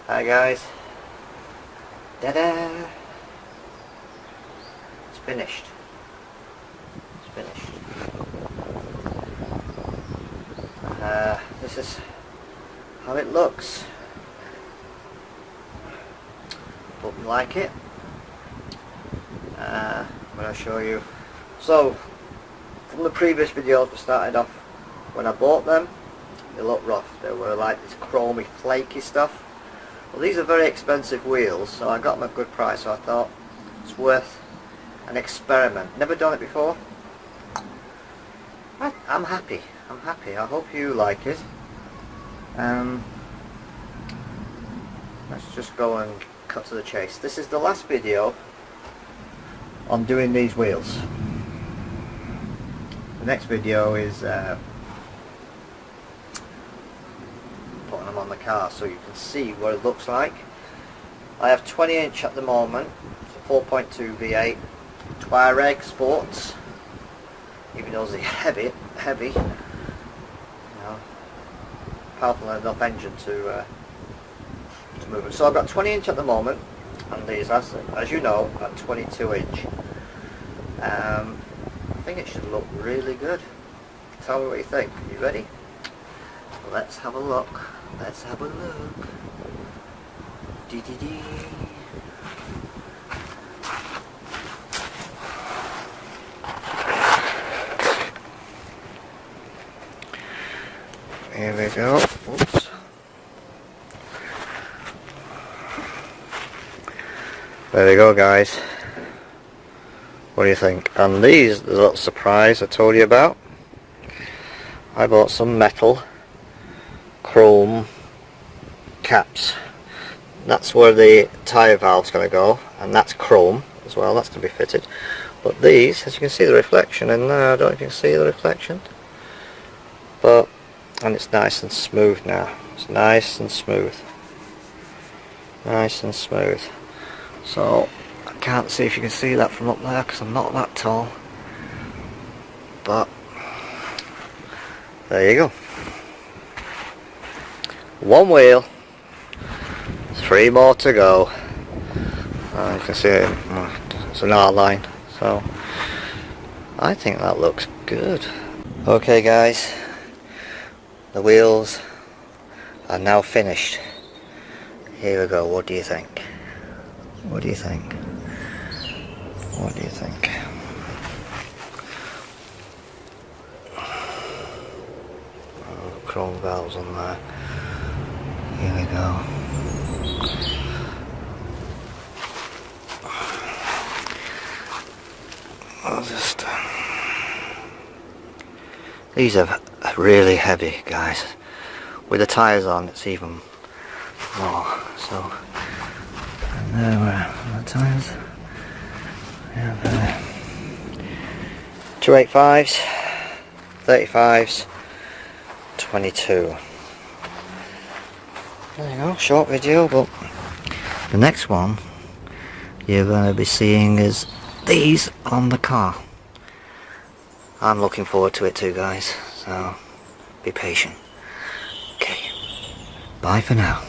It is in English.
Hi guys. Ta-da! It's finished. It's finished. This is how it looks. Hope you like it. I'm going to show you. So, from the previous videos we started off, when I bought them, they looked rough. They were like this chromy, flaky stuff. Well, these are very expensive wheels, so I got them at a good price, so I thought it's worth an experiment. Never done it before. I'm happy. I'm happy. I hope you like it. Let's just go and cut to the chase. This is the last video on doing these wheels. The next video is putting them on the car so you can see what it looks like. I have 20" at the moment. It's a 4.2 V8 Tavarish Sports. Even though they're heavy, you know, powerful enough engine to move it. So I've got 20" at the moment, and these, as you know, are 22". I think it should look really good. Tell me what you think. Are you ready? Let's have a look. Let's have a look. Dee-dee-dee. Here we go. Oops. There we go, guys. What do you think? And these, the little surprise I told you about. I bought some metal chrome caps. That's where the tyre valve's going to go, and that's chrome as well. That's going to be fitted. But these, as you can see the reflection in there, I don't know if you can see the reflection. But, and it's nice and smooth now. It's nice and smooth. Nice and smooth. So, I can't see if you can see that from up there because I'm not that tall. But, there you go. One wheel. 3 more to go. You can see it. It's an outline. So, I think that looks good. Okay guys. The wheels are now finished. Here we go. What do you think? What do you think? What do you think? Oh, chrome valves on there. Here we go. I'll just... These are really heavy, guys. With the tyres on, it's even more. So, and there are the tyres. We have 285s, 35s, 22. There you go, short video, but the next one you're going to be seeing is these on the car. I'm looking forward to it too, guys, so be patient. Okay, bye for now.